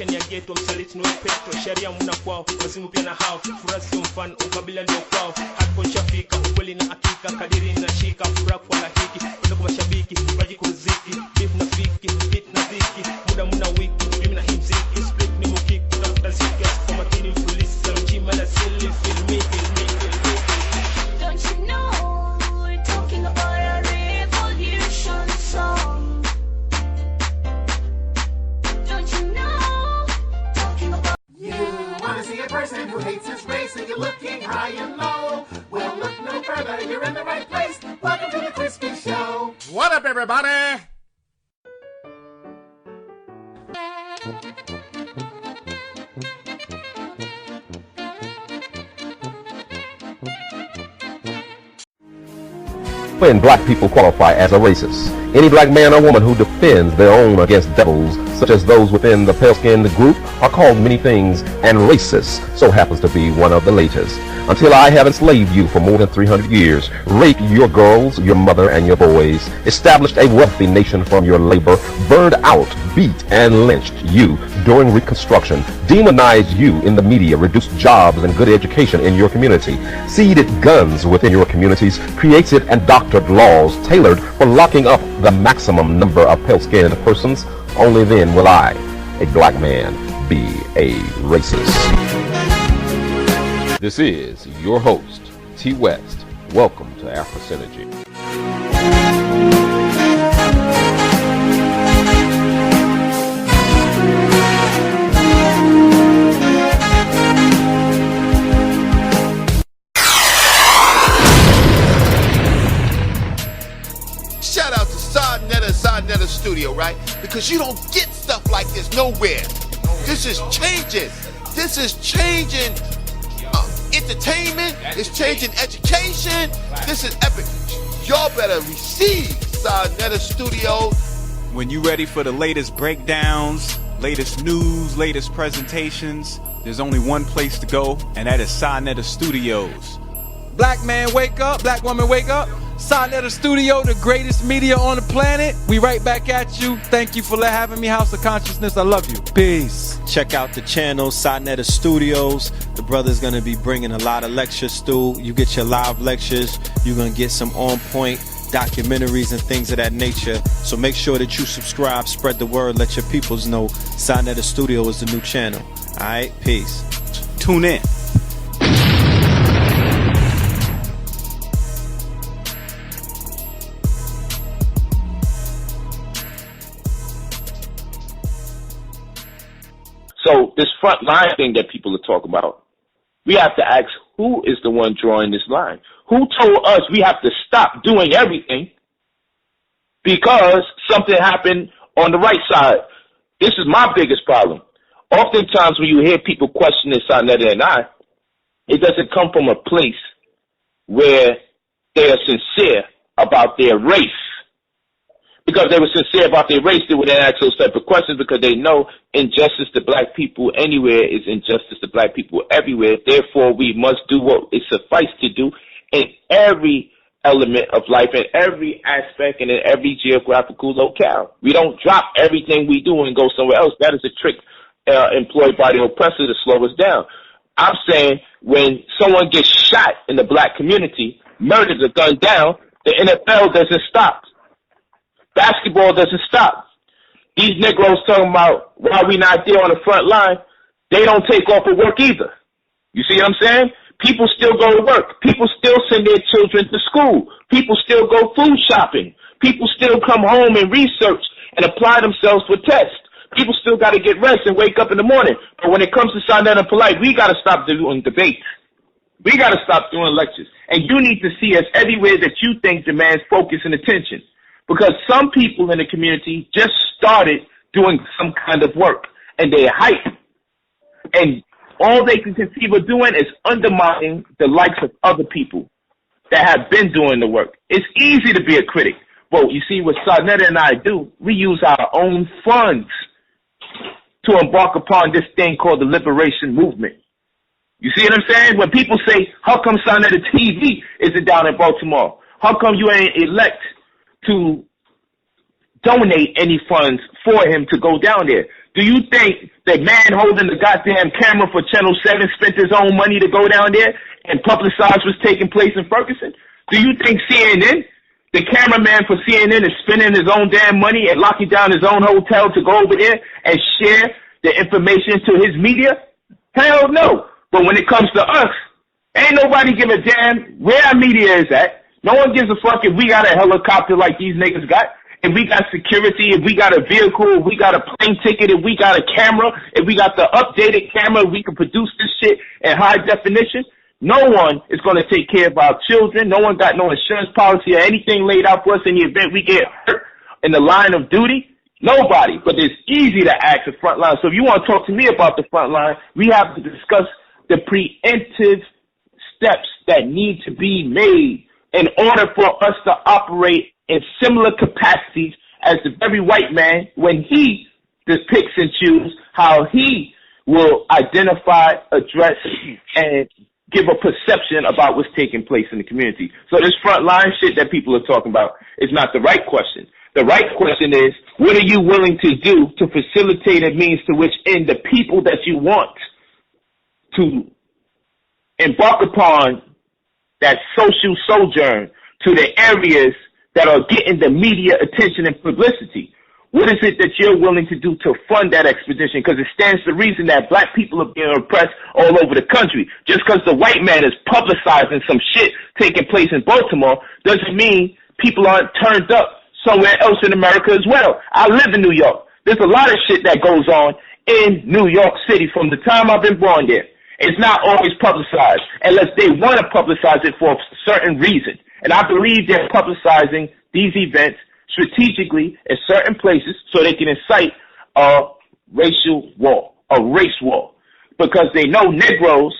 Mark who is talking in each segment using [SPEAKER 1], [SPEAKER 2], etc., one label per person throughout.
[SPEAKER 1] maisha ni ya ghetto, msaliti ni petro, sharia muna kwao, wazimu pia na hao, furasi mfano, ukabila ndio kwao, hapo nishafika, ukweli na hakika, kadiri na shika, furaha kwa lahiki, kwenda kwa mashabiki, raji kuziki, beef na fiki, hit na dhiki, muda muna wiki, mimi na himziki, split ni mukiki, kutafuta ziki, kwa makini mfulisi, ya mchima la sili, feel me.
[SPEAKER 2] Don't you know, we're talking about a revolution song. Don't you know, talking about...
[SPEAKER 3] You wanna see a person who hates his race and you're looking high and low? Well, look no further, you're in the right place. Welcome to the Crispy Show.
[SPEAKER 4] What up, everybody?
[SPEAKER 5] When black people qualify as a racist, any black man or woman who defends their own against devils, such as those within the pale-skinned group, are called many things, and racist so happens to be one of the latest. Until I have enslaved you for more than 300 years, raped your girls, your mother, and your boys, established a wealthy nation from your labor, burned out, beat, and lynched you during Reconstruction, demonized you in the media, reduced jobs and good education in your community, seeded guns within your communities, created and doctored laws tailored for locking up the maximum number of pale-skinned persons, only then will I, a black man, be a racist. This is your host, T. West. Welcome to Afro-Synergy.
[SPEAKER 6] Shout out to Sodnetta Studio, right? Because you don't get stuff like this nowhere. This is changing. This is changing entertainment. It's changing education. This is epic. Y'all better receive Sodnetta Studio.
[SPEAKER 7] When you ready for the latest breakdowns, latest news, latest presentations, there's only one place to go, and that is Sodnetta Studios. Black man wake up, black woman wake up. Sodnetta Studio, the greatest media on the planet. We right back at you. Thank you for having me. House of Consciousness, I love you. Peace.
[SPEAKER 8] Check out the channel, Sodnetta Studios. The brother's going to be bringing a lot of lectures through. You get your live lectures. You're going to get some on-point documentaries and things of that nature. So make sure that you subscribe, spread the word, let your peoples know Sodnetta Studio is the new channel. All right, peace.
[SPEAKER 7] Tune in.
[SPEAKER 5] So this front line thing that people are talking about, we have to ask, who is the one drawing this line? Who told us we have to stop doing everything because something happened on the right side? This is my biggest problem. Oftentimes when you hear people questioning Sodnetta and I, it doesn't come from a place where they are sincere about their race. Because they were sincere about their race, they would then ask those type of questions because they know injustice to black people anywhere is injustice to black people everywhere. Therefore, we must do what is suffice to do in every element of life, in every aspect, and in every geographical locale. We don't drop everything we do and go somewhere else. That is a trick employed by the oppressor to slow us down. I'm saying when someone gets shot in the black community, murdered or gunned down, the NFL doesn't stop. Basketball doesn't stop. These Negroes talking about why we not there on the front line, they don't take off of work either. You see what I'm saying? People still go to work. People still send their children to school. People still go food shopping. People still come home and research and apply themselves for tests. People still got to get rest and wake up in the morning. But when it comes to Sodnetta and Polite, we got to stop doing debates. We got to stop doing lectures. And you need to see us everywhere that you think demands focus and attention. Because some people in the community just started doing some kind of work, and they're hype. And all they can conceive of doing is undermining the likes of other people that have been doing the work. It's easy to be a critic. Well, you see what Sodnetta and I do, we use our own funds to embark upon this thing called the liberation movement. You see what I'm saying? When people say, how come Sodnetta TV isn't down in Baltimore? How come you ain't elect to donate any funds for him to go down there? Do you think the man holding the goddamn camera for Channel 7 spent his own money to go down there and publicize what's taking place in Ferguson? Do you think CNN, the cameraman for CNN, is spending his own damn money and locking down his own hotel to go over there and share the information to his media? Hell no. But when it comes to us, ain't nobody give a damn where our media is at. No one gives a fuck if we got a helicopter like these niggas got, if we got security, if we got a vehicle, if we got a plane ticket, if we got a camera, if we got the updated camera, we can produce this shit in high definition. No one is going to take care of our children. No one got no insurance policy or anything laid out for us in the event we get hurt in the line of duty. Nobody. But it's easy to ask the front line. So if you want to talk to me about the front line, we have to discuss the preemptive steps that need to be made in order for us to operate in similar capacities as the very white man when he depicts and chooses how he will identify, address, and give a perception about what's taking place in the community. So this frontline shit that people are talking about is not the right question. The right question is, what are you willing to do to facilitate a means to which end the people that you want to embark upon that social sojourn to the areas that are getting the media attention and publicity? What is it that you're willing to do to fund that expedition? Because it stands to reason that black people are being oppressed all over the country. Just because the white man is publicizing some shit taking place in Baltimore doesn't mean people aren't turned up somewhere else in America as well. I live in New York. There's a lot of shit that goes on in New York City from the time I've been born there. It's not always publicized unless they want to publicize it for a certain reason. And I believe they're publicizing these events strategically in certain places so they can incite a racial war, a race war, because they know Negroes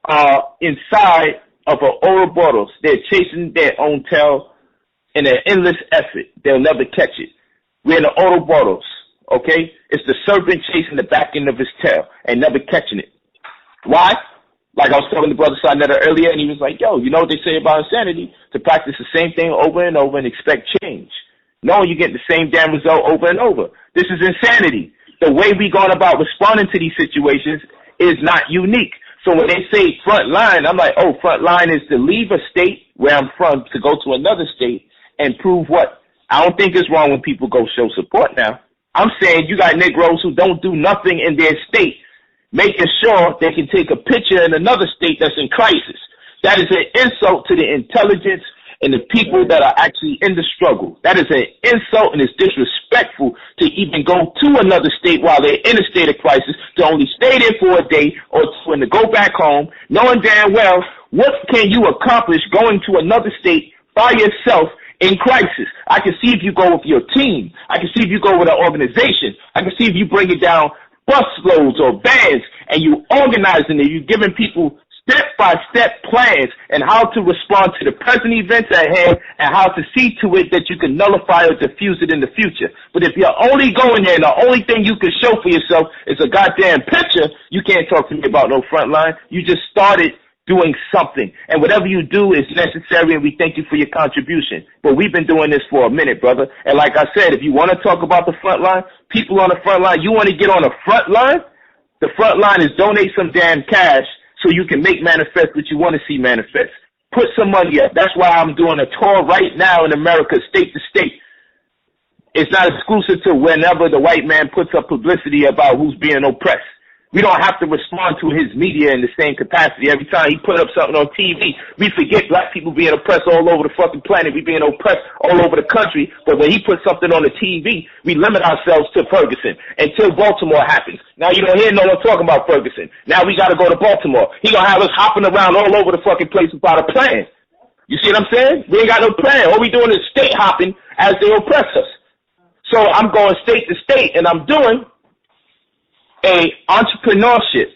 [SPEAKER 5] are inside of an Ouroboros. They're chasing their own tail in an endless effort. They'll never catch it. We're in the Ouroboros, okay? It's the serpent chasing the back end of his tail and never catching it. Why? Like I was telling the brother Sarnetta earlier, and he was like, yo, you know what they say about insanity? To practice the same thing over and over and expect change. No, you get the same damn result over and over. This is insanity. The way we gone about responding to these situations is not unique. So when they say front line, I'm like, oh, front line is to leave a state where I'm from to go to another state and prove what? I don't think it's wrong when people go show support now. I'm saying you got Negroes who don't do nothing in their state, making sure they can take a picture in another state that's in crisis. That is an insult to the intelligence and the people that are actually in the struggle. That is an insult, and it's disrespectful to even go to another state while they're in a state of crisis, to only stay there for a day or two and to go back home, knowing damn well what can you accomplish going to another state by yourself in crisis. I can see if you go with your team. I can see if you go with an organization. I can see if you bring it down busloads or bands and you organizing it. You're giving people step-by-step plans and how to respond to the present events at hand and how to see to it that you can nullify or diffuse it in the future. But if you're only going there and the only thing you can show for yourself is a goddamn picture, you can't talk to me about no front line. You just started doing something. And whatever you do is necessary, and we thank you for your contribution. But we've been doing this for a minute, brother. And like I said, if you want to talk about the front line, people on the front line, you want to get on the front line? The front line is donate some damn cash so you can make manifest what you want to see manifest. Put some money up. That's why I'm doing a tour right now in America, state to state. It's not exclusive to whenever the white man puts up publicity about who's being oppressed. We don't have to respond to his media in the same capacity. Every time he put up something on TV, we forget black people being oppressed all over the fucking planet. We being oppressed all over the country. But when he puts something on the TV, we limit ourselves to Ferguson until Baltimore happens. Now you don't hear no one talking about Ferguson. Now we got to go to Baltimore. He gonna have us hopping around all over the fucking place without a plan. You see what I'm saying? We ain't got no plan. All we doing is state hopping as they oppress us. So I'm going state to state, and I'm doing entrepreneurship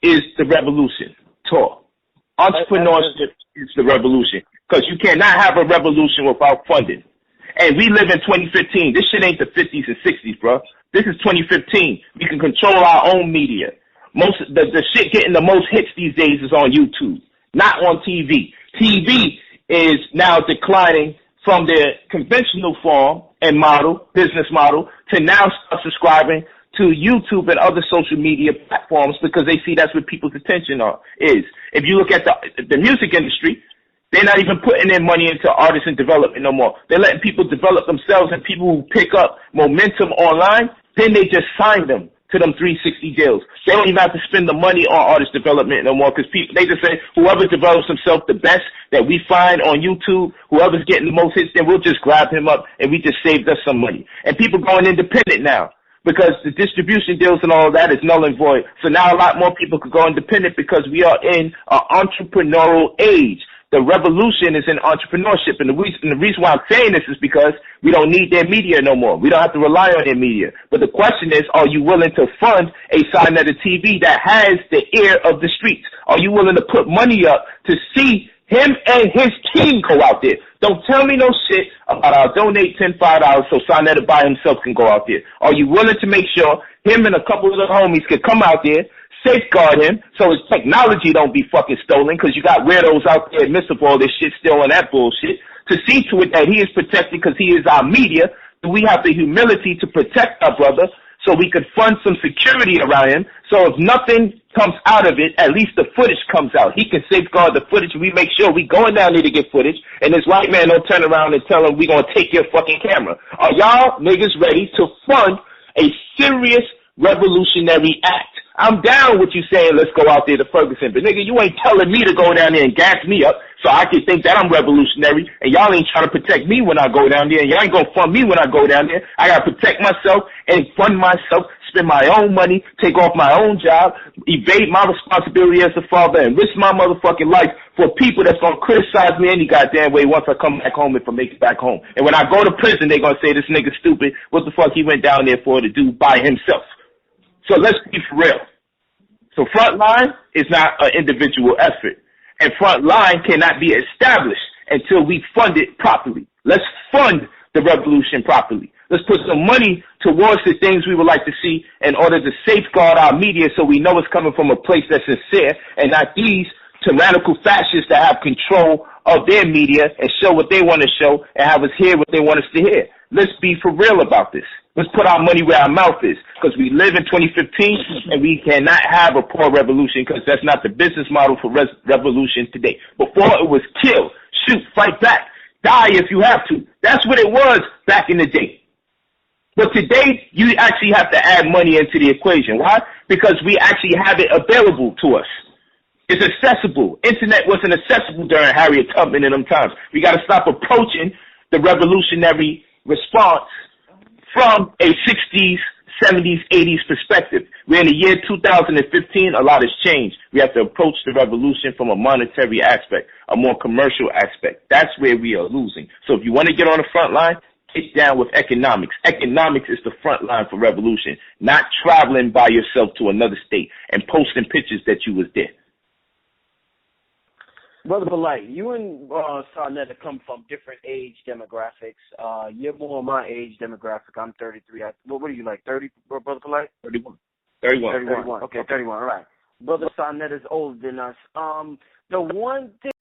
[SPEAKER 5] is the revolution tour. Entrepreneurship is the revolution, because you cannot have a revolution without funding. And we live in 2015. This shit ain't the 50s and 60s, bro. This is 2015. We can control our own media. The shit getting the most hits these days is on YouTube, not on TV. TV is now declining from their conventional form and business model, to now start subscribing to YouTube and other social media platforms because they see that's what people's attention is. If you look at the music industry, they're not even putting their money into artists and development no more. They're letting people develop themselves, and people who pick up momentum online, then they just sign them to them 360 deals. They don't even have to spend the money on artist development no more because they just say whoever develops himself the best that we find on YouTube, whoever's getting the most hits, then we'll just grab him up and we just saved us some money. And people going independent now because the distribution deals and all of that is null and void. So now a lot more people could go independent because we are in an entrepreneurial age. The revolution is in entrepreneurship, and the reason why I'm saying this is because we don't need their media no more. We don't have to rely on their media. But the question is, are you willing to fund a Sinetta TV that has the ear of the streets? Are you willing to put money up to see him and his team go out there? Don't tell me no shit about I'll donate $5 so Sinetta by himself can go out there. Are you willing to make sure him and a couple of the homies can come out there, safeguard him so his technology don't be fucking stolen, because you got weirdos out there in midst of all this shit still on that bullshit, to see to it that he is protected because he is our media. We have the humility to protect our brother so we could fund some security around him, so if nothing comes out of it, at least the footage comes out. He can safeguard the footage. We make sure we going down there to get footage, and this white man don't turn around and tell him we gonna take your fucking camera. Are y'all niggas ready to fund a serious revolutionary act? I'm down with you saying let's go out there to Ferguson, but nigga, you ain't telling me to go down there and gas me up so I can think that I'm revolutionary, and y'all ain't trying to protect me when I go down there, and y'all ain't gonna fund me when I go down there. I gotta protect myself and fund myself, spend my own money, take off my own job, evade my responsibility as a father, and risk my motherfucking life for people that's gonna criticize me any goddamn way once I come back home if I make it back home. And when I go to prison, they gonna say this nigga stupid. What the fuck he went down there for to do by himself? So let's be for real. So Frontline is not an individual effort. And Frontline cannot be established until we fund it properly. Let's fund the revolution properly. Let's put some money towards the things we would like to see in order to safeguard our media so we know it's coming from a place that's sincere and not these tyrannical fascists that have control of their media and show what they want to show and have us hear what they want us to hear. Let's be for real about this. Let's put our money where our mouth is, because we live in 2015 and we cannot have a poor revolution, because that's not the business model for revolution today. Before it was kill, shoot, fight back, die if you have to. That's what it was back in the day. But today, you actually have to add money into the equation. Why? Because we actually have it available to us. It's accessible. Internet wasn't accessible during Harriet Tubman in them times. We got to stop approaching the revolutionary response from a 60s, 70s, 80s perspective. We're in the year 2015. A lot has changed. We have to approach the revolution from a monetary aspect, a more commercial aspect. That's where we are losing. So if you want to get on the front line, get down with economics. Economics is the front line for revolution, not traveling by yourself to another state and posting pictures that you was there.
[SPEAKER 4] Brother Polite, you and Sinetta come from different age demographics. You're more my age demographic. I'm 33. What are you, like 30, Brother Polite?
[SPEAKER 5] 31.
[SPEAKER 4] 31. Okay, 31. All right. Brother Sinetta is older than us. The one thing